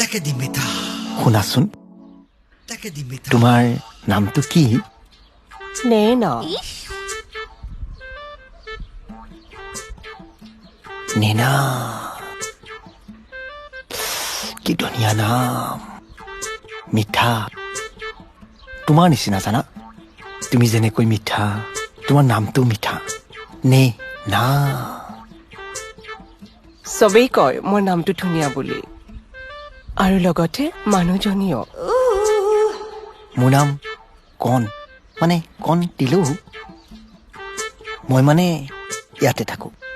শুনাচোন তোমাৰ নামটো কি নেনা নেনা কি ধুনীয়া নাম মিঠা তোমাৰ নিচিনা জানা তুমি যেনেকৈ মিঠা তোমাৰ নামটো মিঠা নে না চবেই কয় মোৰ নামটো ধুনীয়া বুলি আৰু লগতে মানুহজনীও মোৰ নাম কণ মানে কণ দিলো মই মানে ইয়াতে থাকো